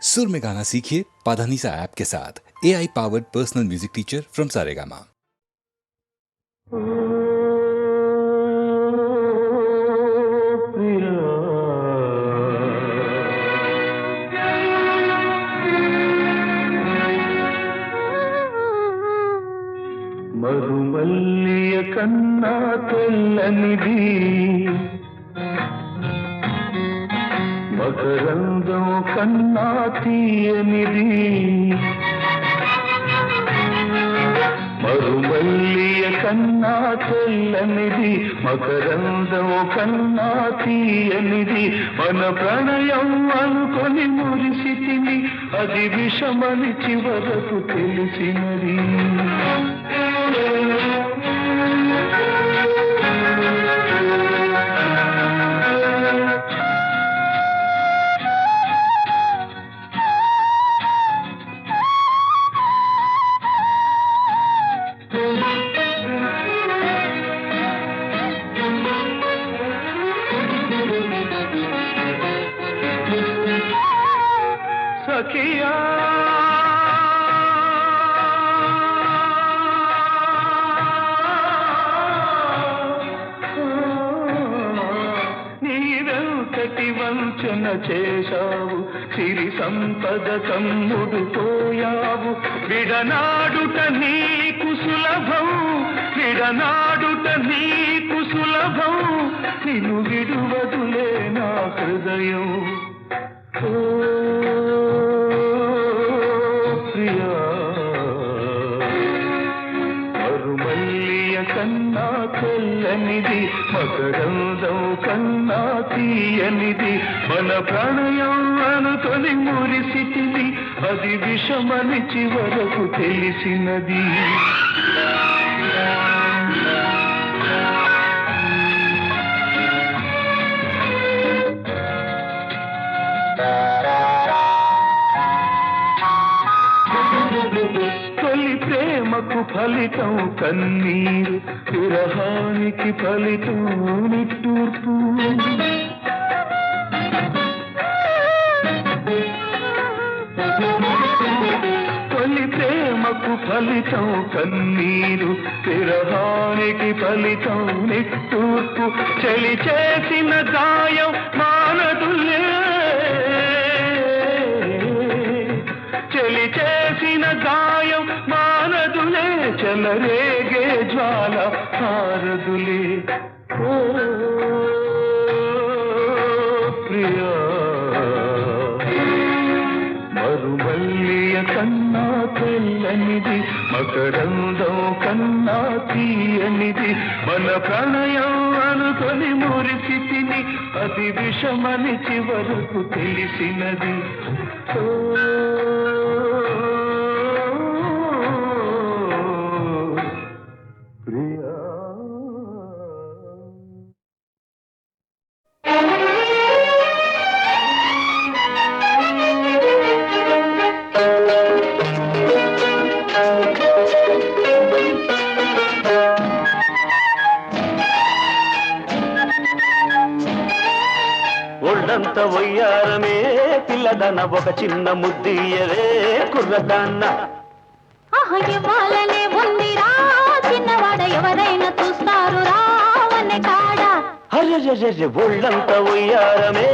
सुर में गाना सीखिए पाधानीसा ऐप के साथ। AI powered personal music teacher from Saregama. మరుమల్లియ కన్నా తెల్లనిది మకరందం కన్నా తీయనిది మరుమల్లియ కన్నా తెల్లనిది మకరందం కన్నా తీయనిది మన ప్రణయం అనుకొని మురిసితిని అది విషమని చివరకు తెలిసినది సఖియా నీవెంతటి వంచన చేశావు సిరి సంపద కమ్ముడు పోయావు విడనాడుట నీకు సులభం విడనాడుట నీకు సులభం నిన్ను విడువదులే నా హృదయం ప్రియా మరుమల్లియ కన్నా తెల్లనిది మకరందం కన్నా తీయనిది మన ప్రణయం అనుకొని మురిసితిది అది విషమని చివరకు తెలిసినది తొలి ప్రేమకు ఫలితం కన్నీరు విరహానికి ఫలితం నిట్టూర్పు తొలి ప్రేమకు ఫలితం కన్నీరు విరహానికి ఫలితం నిట్టూర్పు చలి చేసిన గాయం మానదులే చలి చేసిన గాయం మానదులే చలరేగే జ్వాల హారదులే ఓ ప్రియా మరుమల్లియ కన్నా తెల్లనిది మకరందం కన్నా తీయనిది మన ప్రణయం అనుకొని మురిసితిని అది విషమని చివరకు తెలిసినది ఒళ్ళంత వయ్యారమే పిల్లదన ఒక చిన్న ముద్దియరే కుర్రదాన్న ఇవ్వాలనే ఉందిరా చిన్నవాడ ఎవరైనా చూస్తారు రావనే కాడ అరెరెరె ఒళ్ళంత వయ్యారమే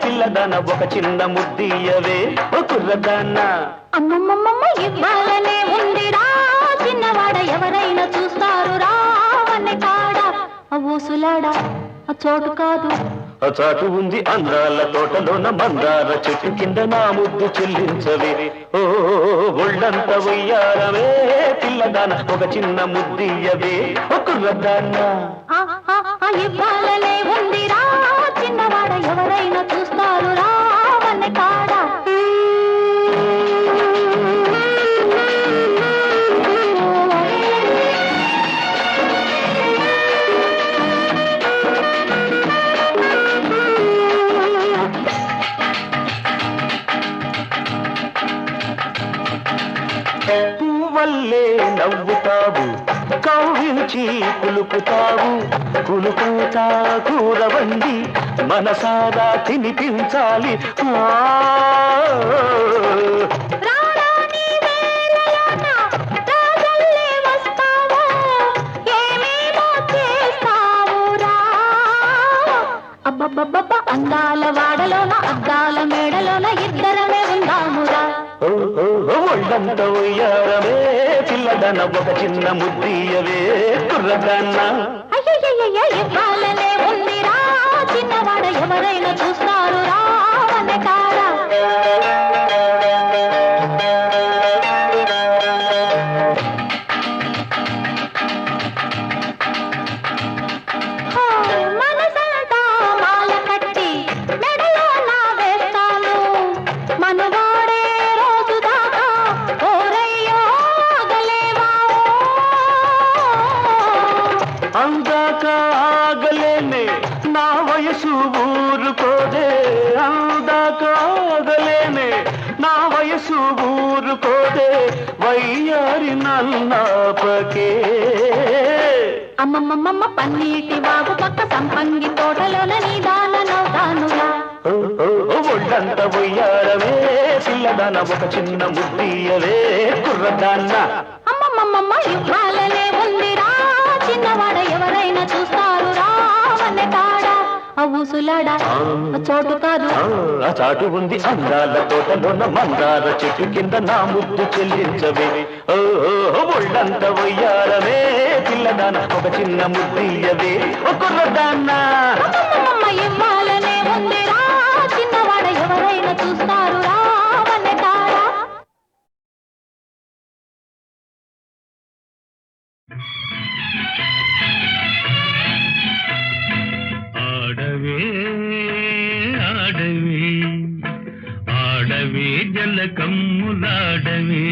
పిల్లదన ఒక చిన్న ముద్దియవే ఓ కుర్రదాన్న అమ్మమ్మమ్మ ఇవ్వాలనే ఉందిరా చిన్నవాడ ఎవరైనా చూస్తారు రావనే కాడ ఊసులాడా చోటు కాదు చాటు ఉంది అందాల తోటలోన మందార చెట్టు కింద నా ముద్దు చెల్లించవే ఓ ఒళ్ళంత వయ్యారమే పిల్లదాన ఒక చిన్న ముద్దియవే ఒక కుర్రదాన్న ఇవ్వాలనే ఉందిరా చిన్నవాడ ఎవరైనా చూస్తారు రావనే కాడ పువ్వల్లే నవ్వుతావు కౌగిలిచి కులుకుతావు కులుకుతా కూరవండి మనసారా తినిపించాలి ఒళ్ళంత ఉయ్యారమే పిల్లదన ఒక చిన్న ముద్దియవే కుర్రదాన్న అయ్యయ్యయ్య ఇవ్వాలనే ఉందిరా చిన్నవాడ ఎవరైనా చూస్తారు రావనే కాడా మనసంతా మాల కట్టి మెడలో నా వేస్తాను మనవాడే రోజు దాకా ఓరయ్యో ఆగలేవా అందాక ఆగలేనే నా వయసు ఊరుకోదే అందాక ఆగలేనే నా వయసు ఊరుకోదే వయ్యారి నల్లాపకే అమ్మమ్మమ్మ పన్నీటి బాబు పక్క సంపంగి తోటలోన నీదానవుతానుగా ఒళ్ళంత ఉయ్యారవే పిల్లదాన ఒక చిన్న ముద్దియవే కుర్రదాన్న అమ్మమ్మమ్మ ఇవ్వాలనే ఉందిరా చిన్నవాడ ఎవరైనా చూస్తారు రావనే కాడా ఊసులాడా చోటు కాదు ఆ చాటు ఉంది అందాల తోటలోన మందార చెట్టు కింద నా ముద్దు చెల్లించవే ఒళ్ళంత ఉయ్యారవే పిల్లదాన ఒక చిన్న ముద్దియవే కుర్రదాన్న అమ్మమ్మమ్మ ఇవ్వాలనే ఉందిరా చిన్నవాడ ఎవరైనా చూస్తారు రావనే కాడా ఆడవే ఆడవే ఆడవే జలకమ్ములాడవే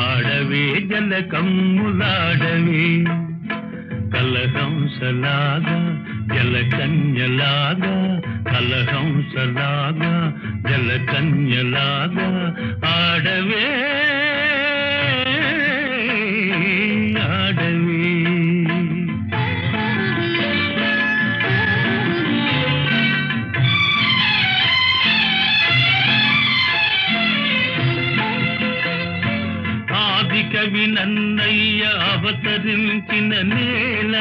ఆడవే జలకమ్ములాడవే కలహంసలాగా జలకన్యలాగా కలహంసలాగా జలకన్యలాగా ఆడవే ఆడవే కవి నన్నయ్య అవతరించిన నేల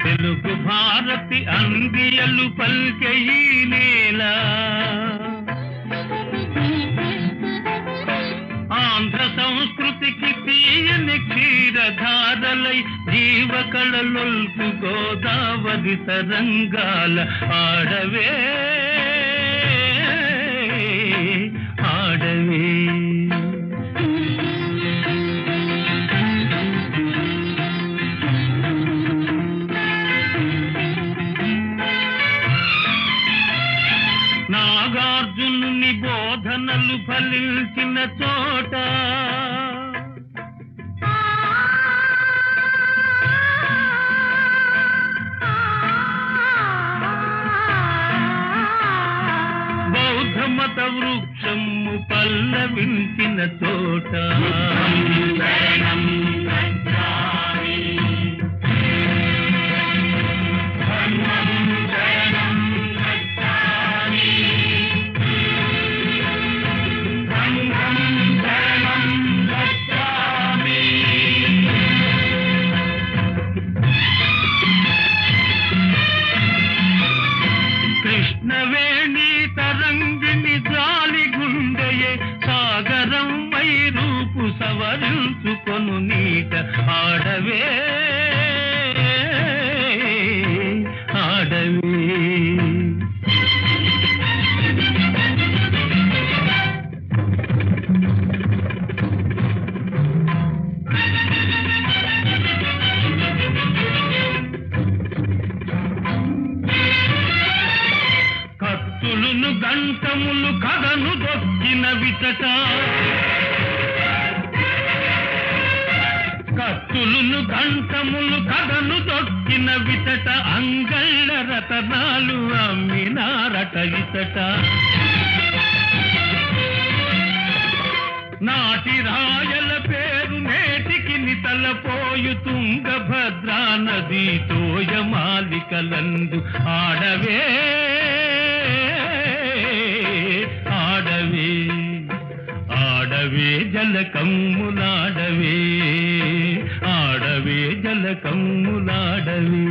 తెలుగు భారతి అందియలు పల్కె ఈ నేల ఆంధ్ర సంస్కృతికి తీయని క్షీరధారలై జీవకళలొల్పు గోదావరి తరంగాల ఆడవే ఆడవే నాగార్జునుని బోధనలు ఫలించిన చోట బౌద్ధ మత వృక్షము పల్లవించిన చోట కృష్ణవేణి తరంగిణి జాలి గుండెయే సాగరం వై రూపు సవరించుకొను నీట ఆడవే ఆడవే కత్తులును గంటములు కథను దొక్కిన విచట కత్తులును గంటములు కథను దొక్కిన విచట అంగళ్ళ రతనాలు అమ్మినారట ఇతట నాటి రాయల పేరు నేటికి నితలపోయు తుంగభద్రా నది తోయమాలికలందు ఆడవే ఆడవే ఆడ ఆడవే జలకమ్ములాడవే ఆడవే జలకమ్ములాడవే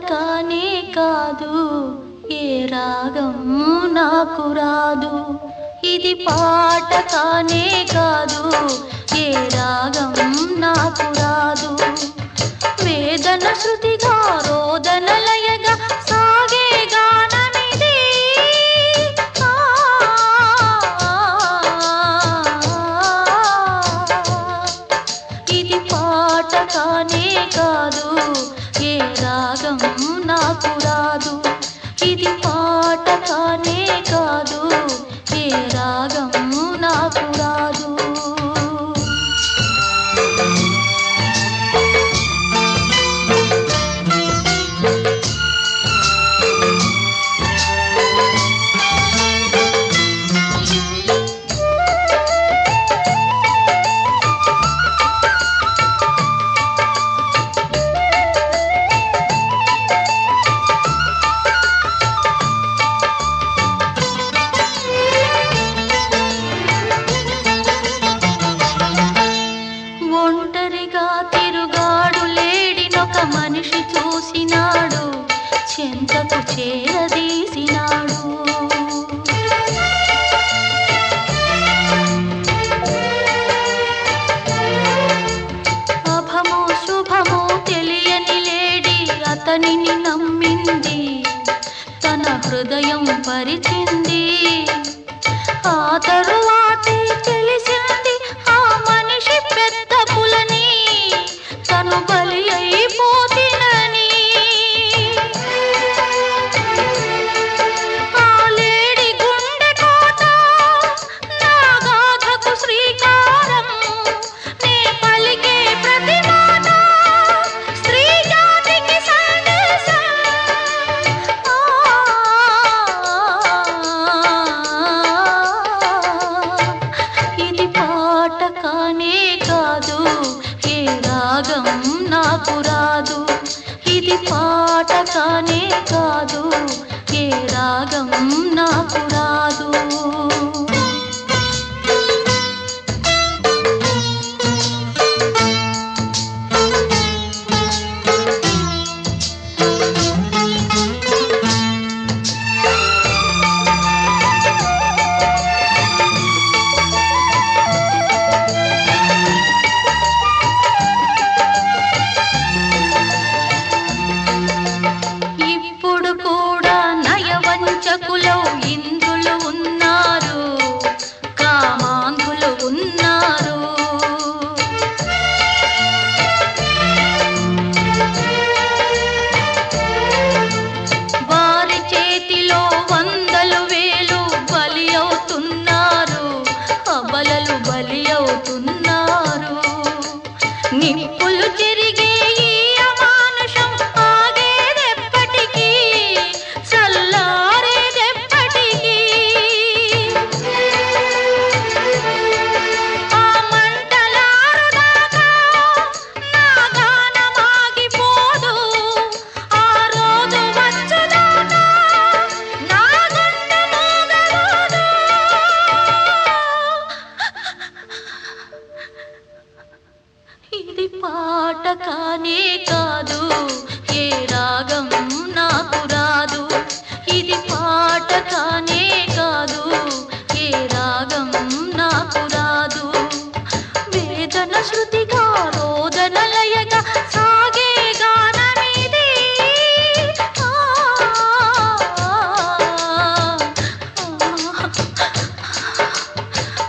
కానే కాదు ఏ రాగం నాకు రాదు ఇది పాట కానే కాదు ఏ రాగం నాకు రాదు వేదన శృతిగా రోదన లయగా సాగే గానమిది ఇది పాట కానే కాదు ఏ రాగం నాకు రాదు ఇది పాట కానే కాదు ఏ రాగం నాకు రాదు మనిషి చూసినాడు చెంతకు చేరదీసినాడు అభమో శుభమో తెలియని లేడి అతనిని నమ్మింది తన హృదయం పరిచింది ఆ తరువాతే తెలిసింది ఆ మనిషి పెద్ద పులని తను బలి అయిపోతినని ఆ లేడి గుండె కోట నా గాథకు శ్రీకారం నే పలికే ప్రతి మాట స్త్రీ జాతికి సందేశం ఇది పాట కానే కాదు ఏ రాగం నాకు రాదు ఇది పాట కానే కాదు ఏ రాగం నాకు రాదు ఇప్పుడు కూడా నయవంచకులో ఇంద్రులు ఉన్నారు కామాంధులు ఉన్నారు వారి చేతిలో వందలు వేలు బలి అవుతున్నారు అబలలు బలి అవుతున్నారు నిప్పులు చెరిగే ఈ అమానుషం ఆగేదెప్పటికీ చల్లారేదెప్పటికీ ఆ మంటలారుదాకా నా గానమాగిపోదు ఆ రోజు వచ్చుదాకా నా గుండె మోగబోదు ఇది పాట కానే కాదు ఏ రాగం నాకు రాదు ఇది పాట కానే కాదు ఏ రాగం నాకు రాదు వేదన శృతిగా రోదన లయగా సాగే గానమిది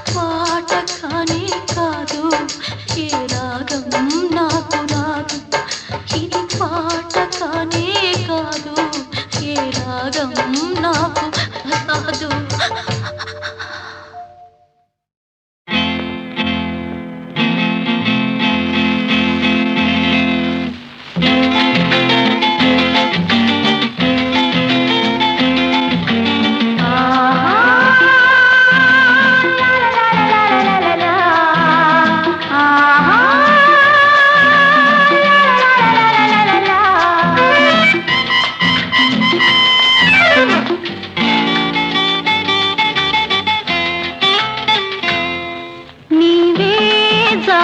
పాట కానే కాదు ఏ రాగం నాకు రాదు ఇది పాట కానే కాదు ఏ రాగం నాకు రాదు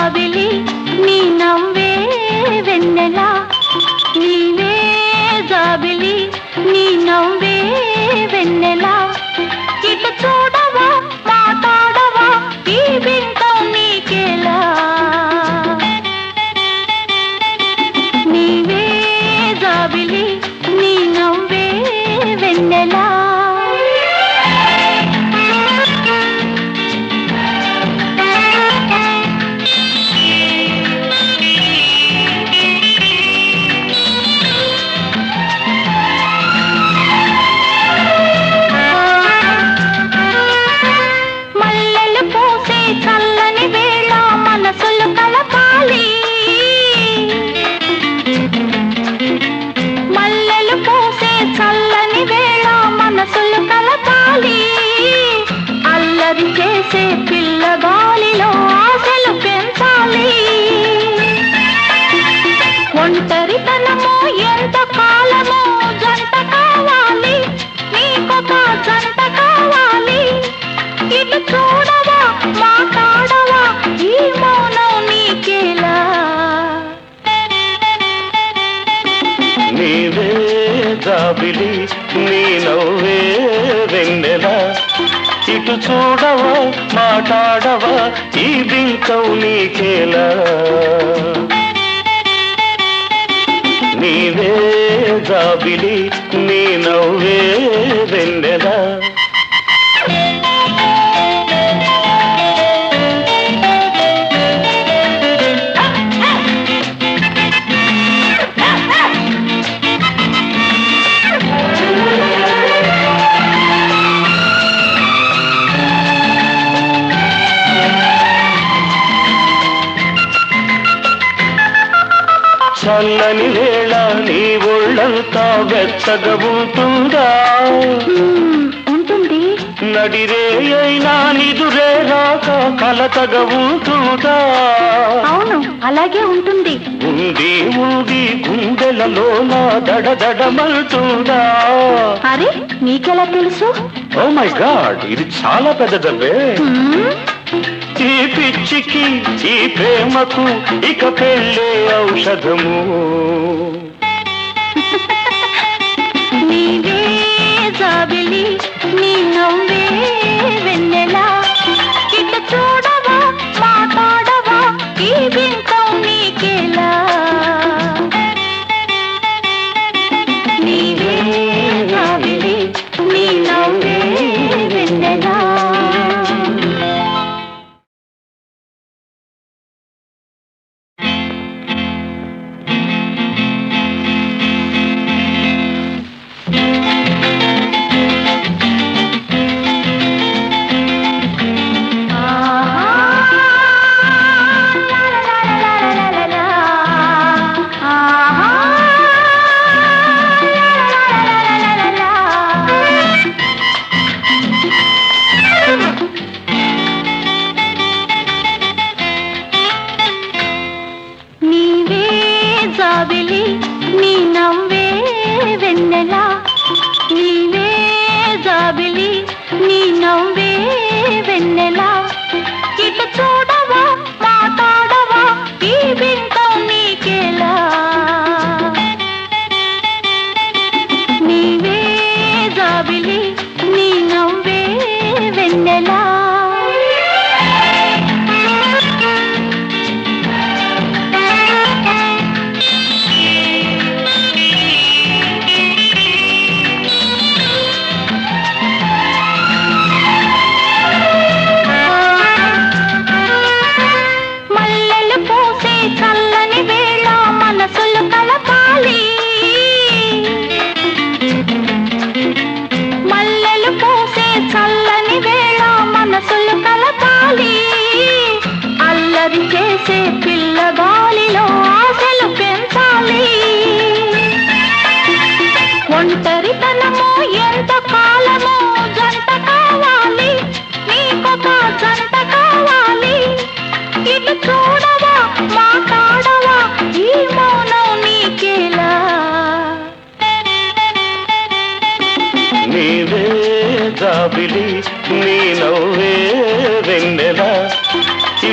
జాబిలి నీ నవ్వే వెన్నెలా నీవే జాబిలి నీ నవ్వే వెన్నెలా ఇటు చూడవా మాట్లాడవా ఈ బింకం నీకేలా నీవే జాబిలి నీ నవ్వే వెన్నెలా చేసే పిల్లగాలిలో ఆశలు పెంచాలి ఒంటరితనమో ఎంత కాలమో జంట కావాలి నీకొక జంట కావాలి ఇటు చూడవా మాట్లాడవా ఈ మౌనం నీకేలా నీవే జాబిలి నీ నవ్వే వెన్నెలా ఇటు చూడవా మాట్లాడవా ఈ బింకం నీకేలా నీవే జాబిలి నీ నవ్వే వెన్నెలా చల్లని వేళ నీ ఒళ్ళంతా వెచ్చగా ఉంటుందా ఉంటుంది నడిరే అయినా నిదురే రాక కలతగా ఉంటుందా అవును అలాగే ఉంటుంది ఉంది ఉంది గుండెలలో నా దడదడమలుతుందా అరే నీకెలా తెలుసు ఓ మై గాడ్ ఇది చాలా పెద్దదవ్వే ఈ పిచ్చికి ఈ ప్రేమకు ఇక పెళ్ళే ఔషధము నీవే జాబిలి నీ నవ్వే వెన్నెలా ఇటు చూడవా మాట్లాడవా ఈ బింకం నీకేలా నీవే జాబిలి నీ నవ్వే వెన్నెలా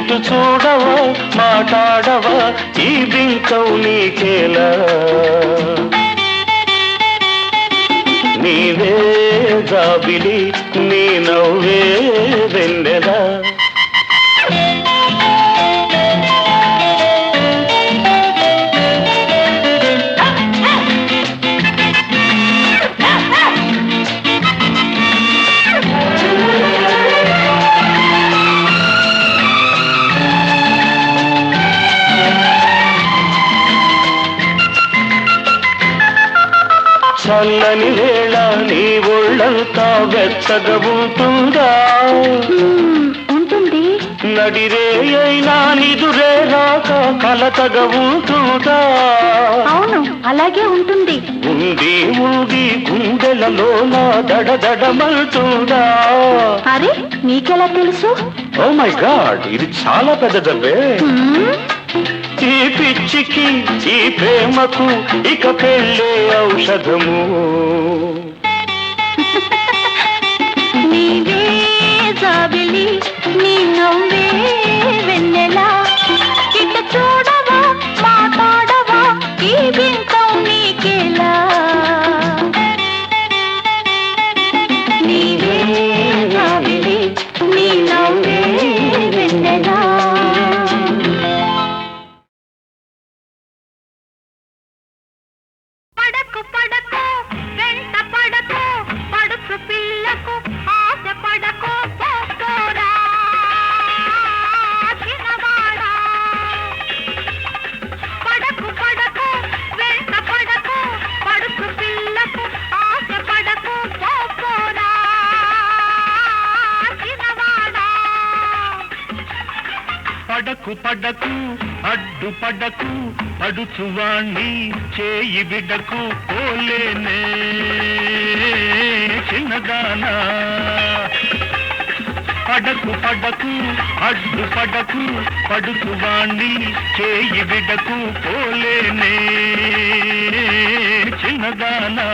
ఇటు చూడవా మాట్లాడవా ఈ బింకం నీకేలా నీవే జాబిలి నీ నవ్వే వెన్నెలా చల్లని వేళ నీ ఒళ్ళంతా వెచ్చగా ఉంటుందా ఉంటుంది నడిరే అయినా నిదురే రాక కలతగా ఉంటుందా అవును అలాగే ఉంటుంది ఉంది ఉంది గుండెలలో నా దడదడమంటుందా అరే నీకెలా తెలుసు ఓ మై గాడ్ ఇది చాలా పెద్దదవ్వే ఈ పిచ్చికి ఈ ప్రేమకు ఇక పెళ్ళే ఔషధము నీవే జాబిలి నీ నవ్వే వెన్నెలా ఇట చూడవా మాట్లాడవా ఈ బింకం నీకేలా నీవే జాబిలి నీ నవ్వే వెన్నెలా పడకు పడకు వెంట పడకు పడుచు పిల్లకు ఆశ పడకు పోరా చిన్నవాడా పడకు పడకు వెంట పడకు పడుచు పిల్లకు ఆశ పడకు పోరా చిన్నవాడా పడకు పడకు అడ్డు పడకు పడుచువాణ్ణి చేయి బిడ్డకు పోలేనే చిన్నదానా పడకు పడకు అడ్డు పడకు పడుచువాణ్ణి చేయి బిడ్డకు పోలేనే చిన్నదానా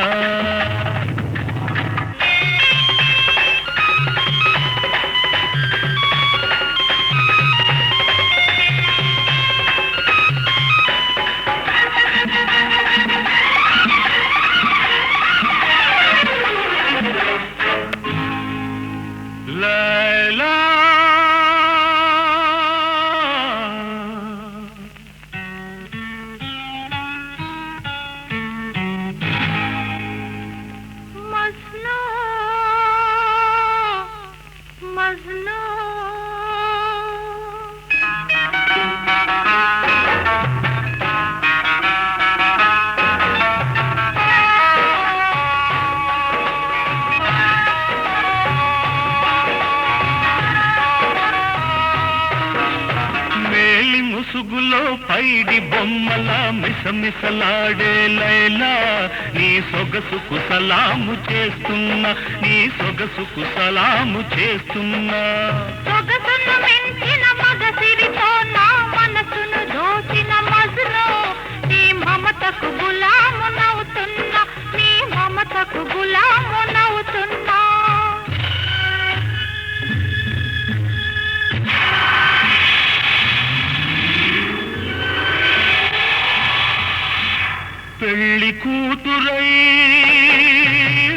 లైలా మజ్ను మజ్ను మేలి ముసుగులో పైడి బొమ్మల మిసమిసలాడే లైలా నీ సొగసుకు సలాము చేస్తున్నా నీ సొగసుకు సలాము చేస్తున్నా సొగసును మించిన మగసిరితో నా మనసును దోచిన మజ్ను నీ మమతకు గులామునవుతున్నా నీ మమతకు గులామునవుతున్నా పెళ్లి కూతురై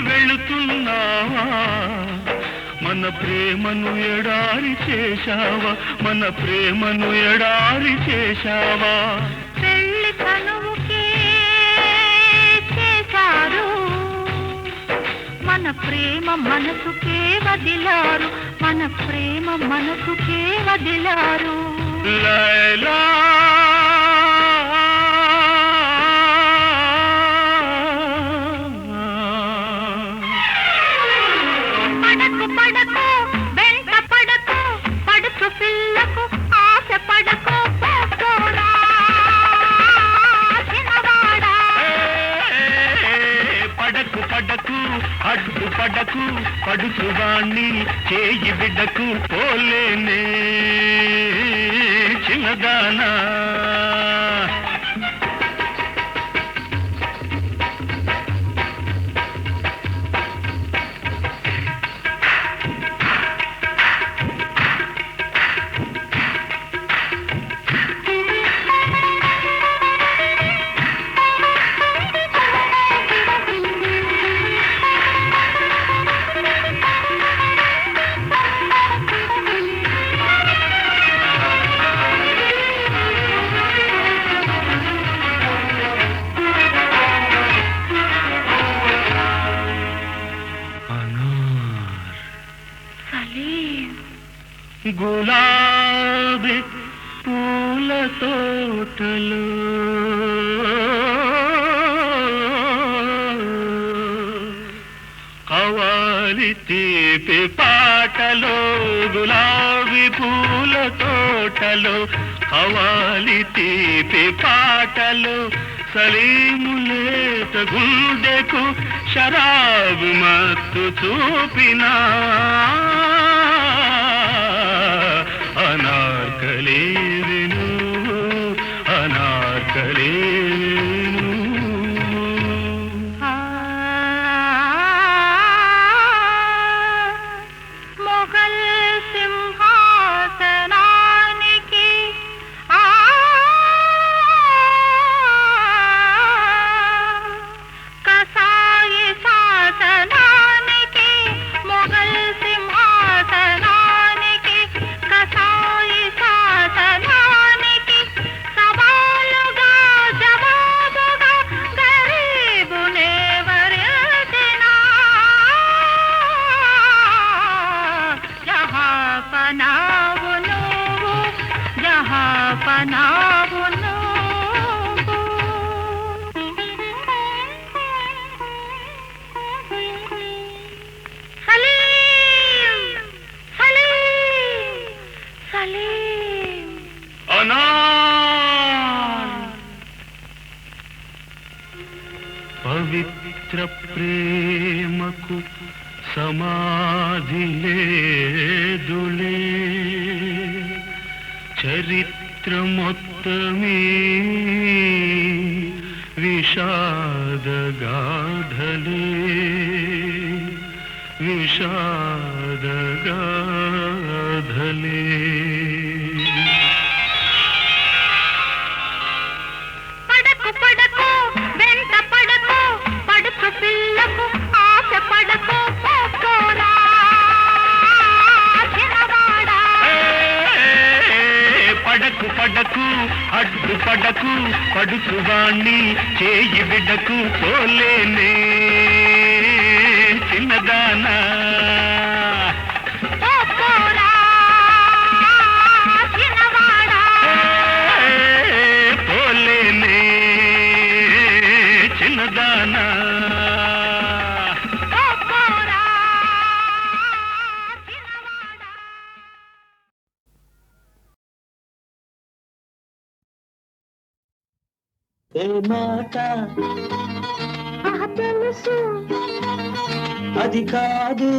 వెళుతున్నావా మన ప్రేమను ఎడారి చేశావా మన ప్రేమను ఎడారి చేశావా పెళ్లి కనువుకే చేశారు మన ప్రేమ మనసుకే వదిలారు మన ప్రేమ మనసుకే వదిలారు లైలా పడకు పడకు వెంట పడకు పడుచు పిల్లకు ఆశ పడకు పోరా చిన్నవాడా పడకు పడకు అడ్డు పడకు పడుచువాణ్ణి చేయి బిడ్డకు పోలేనే చిన్నదానా తోటలో కవాలి తీపి పాటలో గులాబీ పూల తోటలో కవాలి తీపి పాటలో సలీములేత గుండెకు శరాబు మత్తు చూపినా అనార్కలి విను అనార్కలి మొఘల్ సింహాసనానికి కసాయి శాసనానికి మొఘల్ సింహాసనానికి కసాయి శాసనానికి సవాలుగా జవాబుగా గరీబునే వరించినా జహాపనావు నువ్వు జహాపనావు సలీం సలీం సలీం అనార్ పవిత్ర ప్రేమకు సమాధి లేదులే చరిత్ర మొత్తమే విషాదగాధలే విషాదగాధలే పడకు పడకు వెంట పడకు పడుచు పిల్లకు ఆశ పడకు పోకోరా చిన్నవాడా పడకు పడకు అడ్డు పడకు పడుచువాణ్ణి చేయి బిడ్డకు పోలేనే చిన్నదానా పోకోరా చిన్నవాడా పోలేనే చిన్నదానా పోకోరా చిన్నవాడా ఏ మాట తెలుసు అది కాదు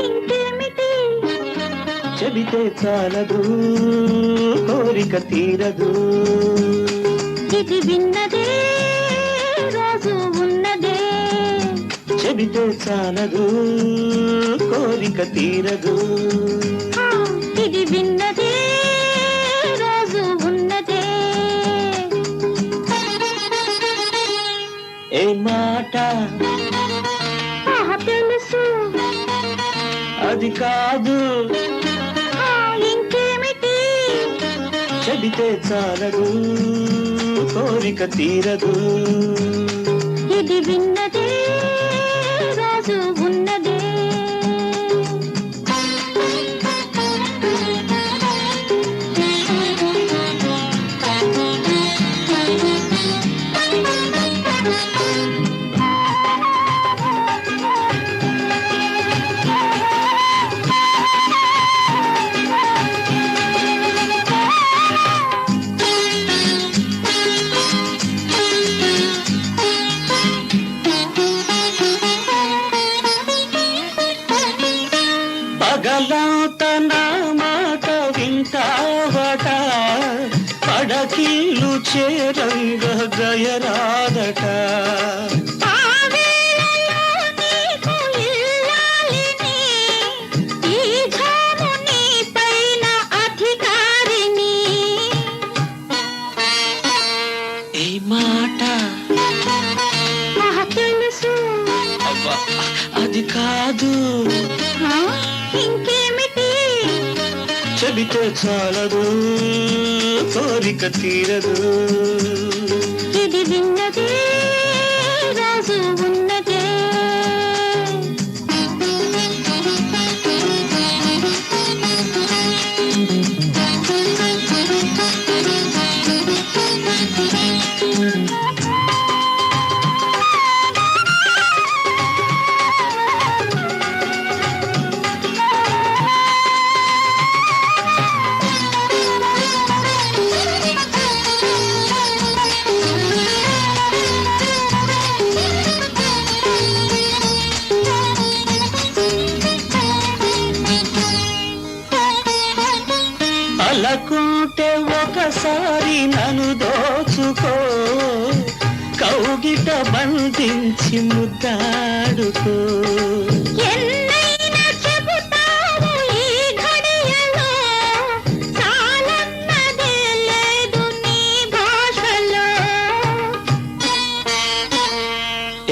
ఇంకేమిటి చెబితే చాలదు కోరిక తీరదు ఇది విన్నదే రోజు ఉన్నదే చెబితే చాలదు కోరిక తీరదు ఆ, ఇది విన్నదే రోజు ఉన్నదే ఏ మాట తెలుసు అది కాదు ఆ, ఇంకేమిటి చెబితే చాలదు కోరిక తీరదు ఇది విన్నదే రోజు ఉన్నదే పగలంత నా మాట వింటావట పడకీలు చేరంగ గయరాదట ఆ వేళలో నీకు ఇల్లాలిని, ఈ ఘాము నీ పైన అధికారిని. ఏ మాట తెలుసు అవ్వా అది కాదు ఆ, ఇంకేమిటి చెబితే చాలదు కోరిక తీరదు ఇది విన్నదే రోజు ఉన్నదే ఒక్కసారి నన్ను దోచుకో, కౌగిట బంధించి ముద్దాడుకో. ఎన్నైనా చెబుతావు ఈ ఘడియలో, చాలన్నదే లేదు నీ భాషలో.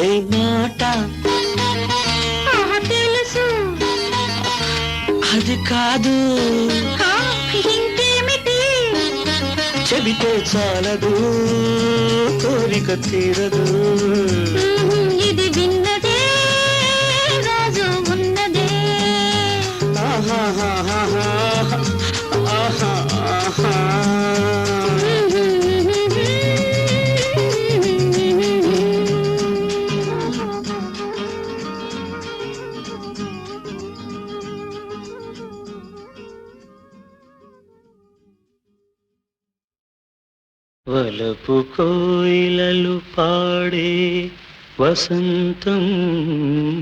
ఏ మాట తెలుసు అది కాదు, ఇంకేమిటి? చెబితే చాలదు, కోరిక తీరదు. ఇది విన్నదే రోజు ఉన్నదే. ఆహాహాహాహా, ఆహా, ఆహా. వలపు కోయిలలు పాడే వసంతం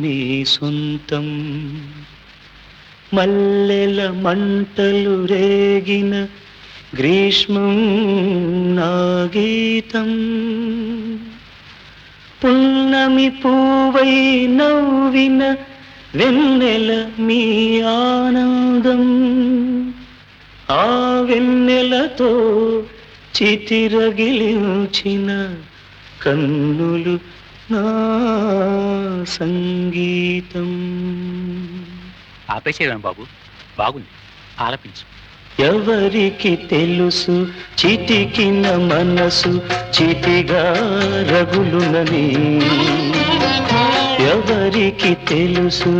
నీ సొంతం, మల్లెల మంటలు రేగిన గ్రీష్మం నా గీతం. పున్నమి పూవై నవ్విన వెన్నెల మీ ఆనందం, ఆ వెన్నెలతో చితిరగిలించిన కన్నులు నా సంగీతం. ఆపేసేవాం బాబు, బాగుంది, ఆలపించు. ఎవరికి తెలుసు చితికిన మనసు చితిగా రగులునని, ఎవరికి తెలుసు,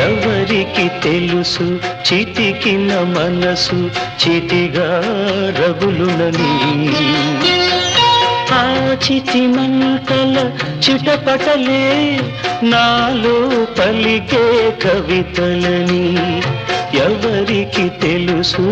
ఎవరికి తెలుసు చితికిన మనసు చితిగా రగులునని. ఆ చితి మంటల చిటపటలే నాలో పలికే కవితలని, ఎవరికి తెలుసు.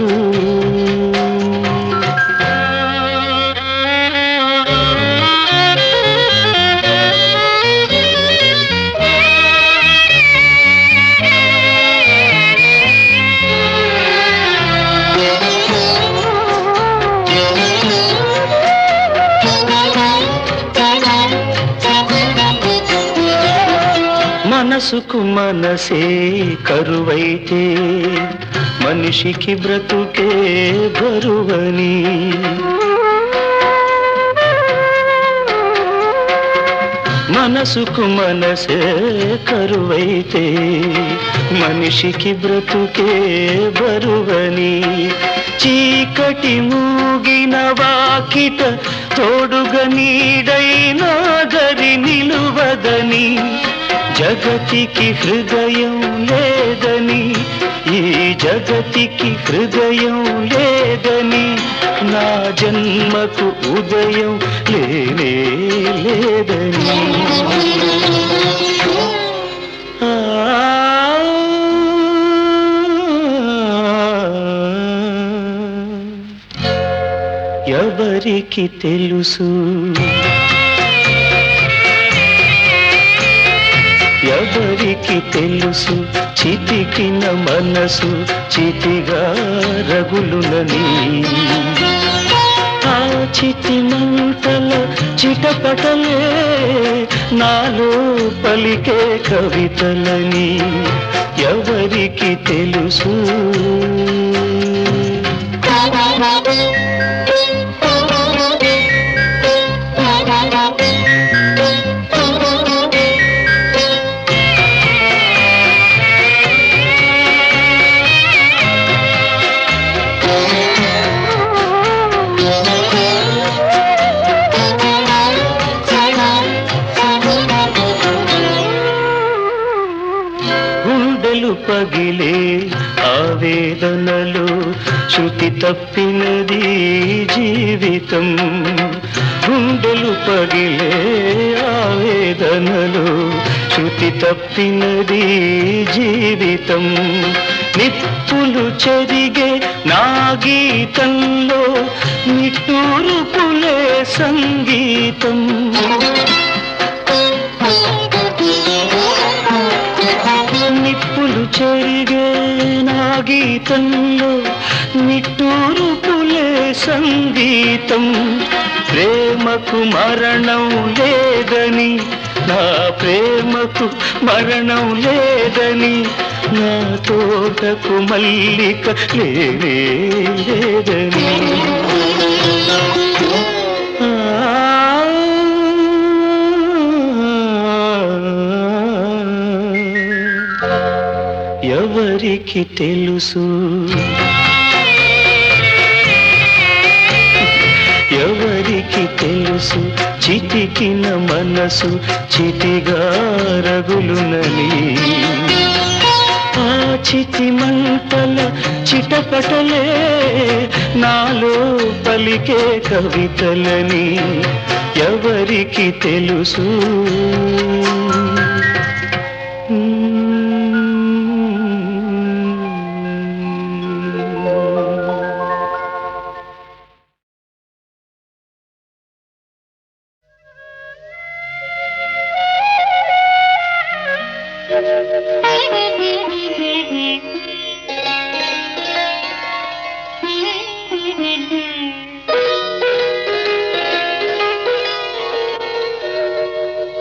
మనసుకు మనసే కరువైతే మనిషికి బ్రతుకే బరువని, మనసుకు మనసే కరువైతే మనిషికి బ్రతుకే బరువని. చీకటి మూగిన వాకిట తోడుగా నీడైనా గరి నిలువదని, జగతికి హృదయం లేదని, ఈ జగతికి హృదయం లేదని, నా జన్మకు ఉదయం లేనే లేదని. ఎవరికి తెలుసు, ఎవరికి తెలుసు చితికిన మనసు చితిగా రగులునని. ఆ చితి మంటల చిటపటలే నాలో పలికే కవితలని, ఎవరికి తెలుసు. పగిలే ఆవేదనలో శృతి తప్పినది జీవితం, గుండెలు పగిలే ఆవేదనలో శృతి తప్పినది జీవితం. నిప్పులు చెరిగే నా గీతంలో నిట్టూర్పులే సంగీతం, నిప్పులు చెరిగే నా గీతంలో నిట్టూరుపులే సంగీతం. ప్రేమకు మరణం లేదని, నా ప్రేమకు మరణం లేదని, నా తోటకు మల్లిక లేదని. ఎవరికి తెలుసు, ఎవరికి తెలుసు చితికిన మనసు చితిగా రగులునని. ఆ చితి మంటల చిటపటలే నాలో పలికే కవితలని. ఎవరికి తెలుసు.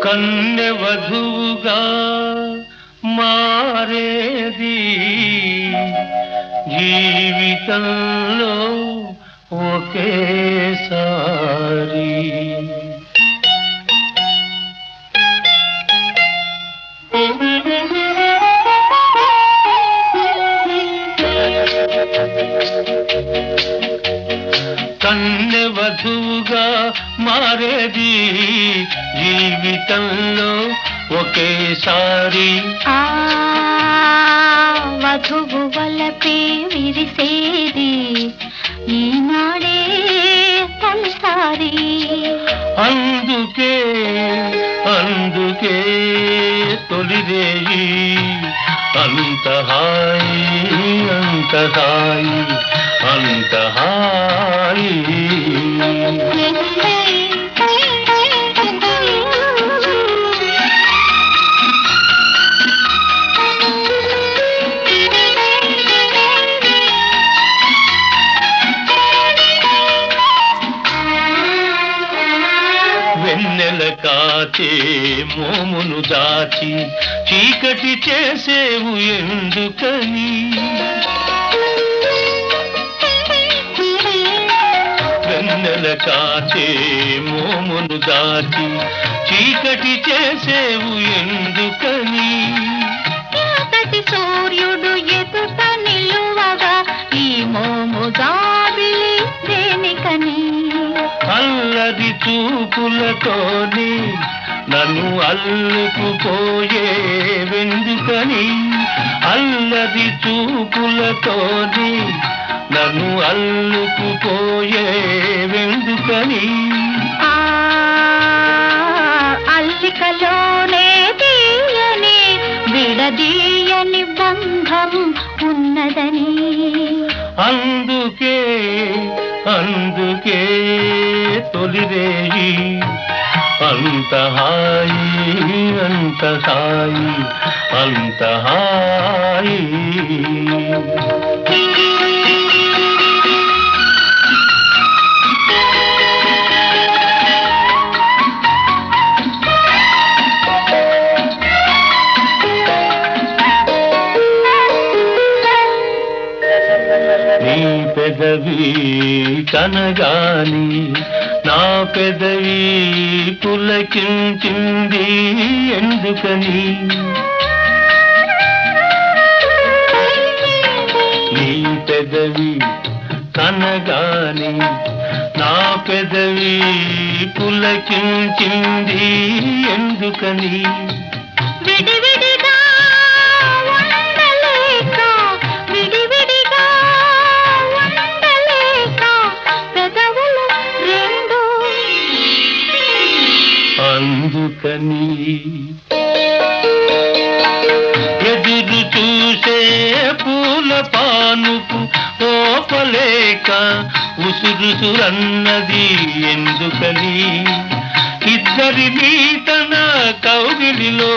కన్నె వధువుగా మారేది జీవితంలో ఒకేసారి. కన్నె వధువుగా మారేది జీవితంలో ఒకేసారి. ఆ వధువు వలపే విరిసేది ఈనాడే తొలిసారి. అందుకే అందుకే తొలిరేయి అంత హాయి, అంత హాయి, అంత హాయి. వెన్నెల కాచే మోమును దాచి చీకటి చేసేవు ఎందుకని. వెన్నెల కాచే మోమును దాచి చీకటి చేసేవు ఎందుకని. ఎంతటి సూర్యుడు ఎదుట నిలువగా ఈ మోము జాబిలి దేనికని. అల్లరి చూపులతోని నన్ను అల్లుకుపోయే వెందుకని. అల్లరి చూపులతోని నన్ను అల్లుకుపోయే వెందుకని. అల్లికలోనే తీయని విడదీయని బంధం ఉన్నదని. అందుకే అందుకే తొలిరేయి అంత హాయి, అంత హాయి, అంత హాయి. నీ పెదవి కనగాని నా పెదవి పులకించింది ఎందుకని. నీ పెదవి కనగాని నా పెదవి పులకించింది ఎందుకని. విడివిడిగా ఉండలేక, విడివిడిగా ఉండలేక పెదవులు రెండు అందుకని. ఎదురు చూసే పూల పానుపు ఓపలేక ఉసురుసురన్నది ఎందుకని. ఇద్దరిని తన కౌగిలిలో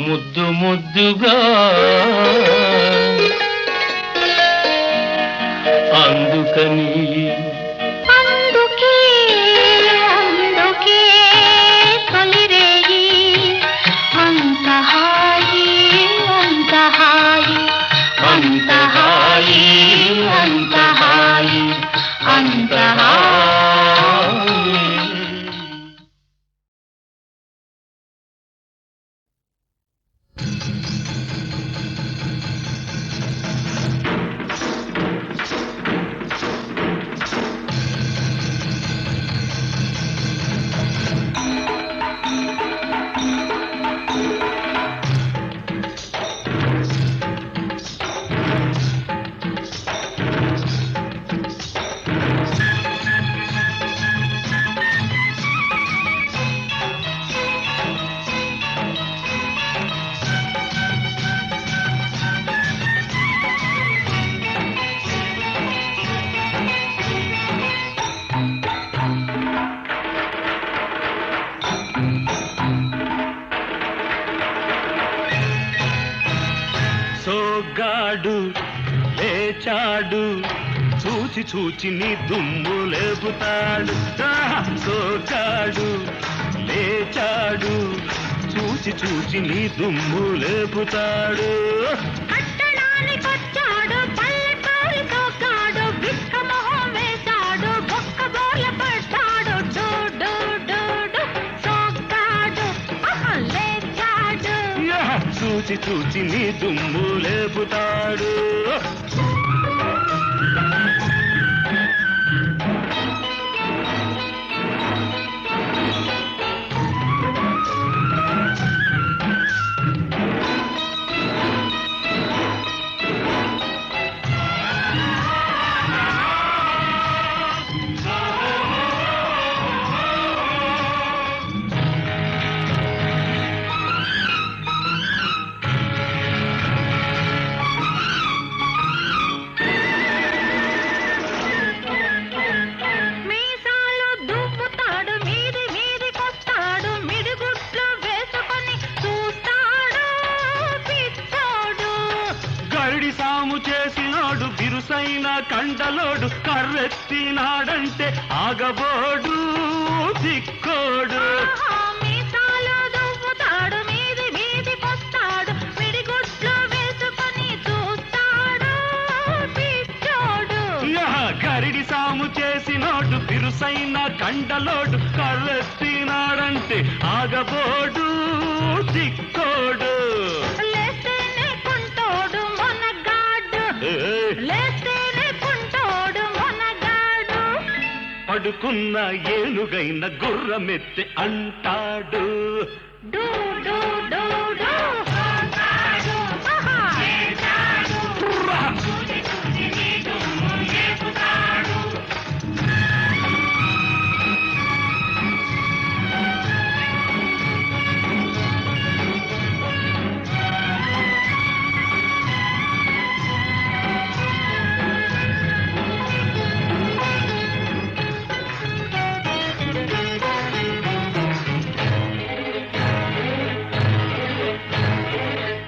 ముద్దు ముద్దుగా అందుకని అందుకే అందుకే తొలిరేయి అంత హాయి అంత హాయి అంత హాయి అంత హాయి అంత హాయి. సోగ్గాడు లేచాడు చూచి చూచి నీ దుమ్ము లేపుతాడు సోగ్గాడు లేచాడు చూచి చూచి నీ దుమ్ము లేపుతాడు పట్టణానికొచ్చాడు పల్లెటూరి తోకాడు బిక్క మొహం వేశాడు బొక్క బోర్ల పడ్డాడు డూ డూ డూ డూ సోగ్గాడు లేచాడు చూచి చూచి నీ దుమ్ము లేపుతాడు మీసాలు దువ్వుతాడు మీది మీదికొస్తాడు మిడిగుడ్లు వేసుకొని చూస్తాడు పిచ్చోడు గరిడి సాము చేసినోడు బిరుసైన కండలోడు కర్రెత్తినాడంటే ఆగబోడు దిక్కోడు మీసాలు దువ్వుతాడు మీది మీదికొస్తాడు మిడిగుడ్లు వేసుకొని చూస్తాడు పిచ్చోడు గరిడి సాము చేసినోడు బిరుసైన కండలోడు కర్రెత్తినాడంటే ఆగబోడు దిక్కోడు లేస్తేనే కుంటోడు మొనగాడు లేస్తేనే కుంటోడు మొనగాడు పడుకున్న ఏనుగైన గుర్రమెత్తి అంటాడు డూ డూ డూ డూ ఆహా.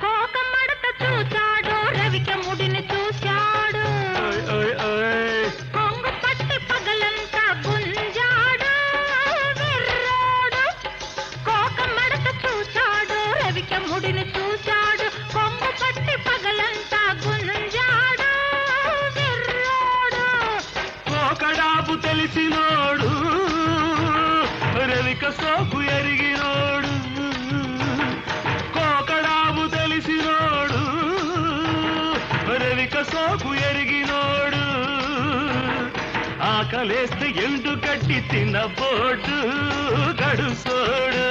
కోకమడత చూచాడు రవిక ముడిని చూశాడు కొంగు పట్టి పగలంతా గుంజాడు వెర్రోడు కోకమడత చూచాడు రవిక ముడిని చూశాడు కొంగు పట్టి పగలంతా గుంజాడు వెర్రోడు కోకడాపు తెలిసినోడు రవిక సోకు ఎరిగినోడు కోకడాపు తెలిసినోడు రవిక సోకు ఎరిగినోడు ఆకలేస్తే ఎండు గడ్డి తినబోడు గడుసోడు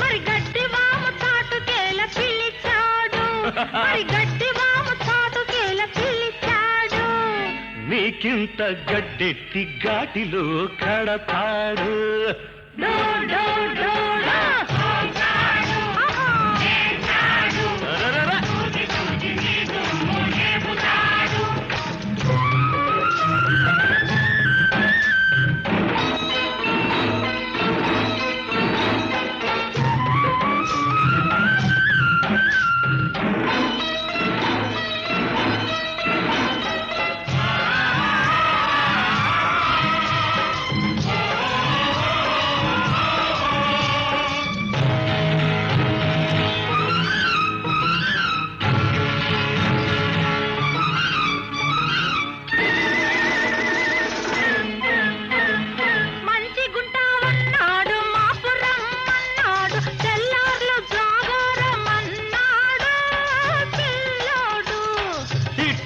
మరి గడ్డి వాము తాటుకేల పిలిచాడు మరి గడ్డి వాము తాటుకేల పిలిచాడు నీకింత గడ్డెట్టి ఘాటిలో కడతాడు డో డో డో డో. ఆహా. రరరర.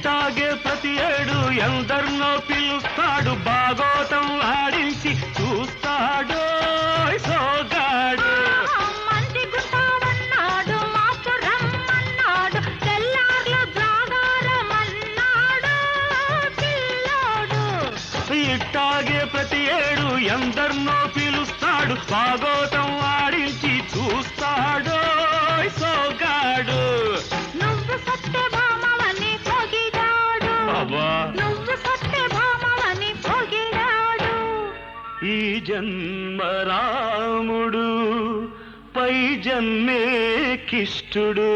ఇట్టాగే ప్రతి ఏడు ఎందరినో పిలుస్తాడు భాగోతం ఆడించి చూస్తాడు సోగాడు మంచి గుంటావన్నాడు మాకు రమ్మన్నాడు తెల్లార్లు జాగారమన్నాడు పిల్లోడు ఇట్టాగే ప్రతి ఏడు ఎందరినో పిలుస్తాడు భాగోతం ఆడించి చూస్తాడు సోగాడు నువ్వు సత్యభామవని పొగిడాడు అబ్బా నువ్వు సత్యభామవని పొగిడాడు ఈ జన్మ రాముడు పై జన్మే కిష్టుడు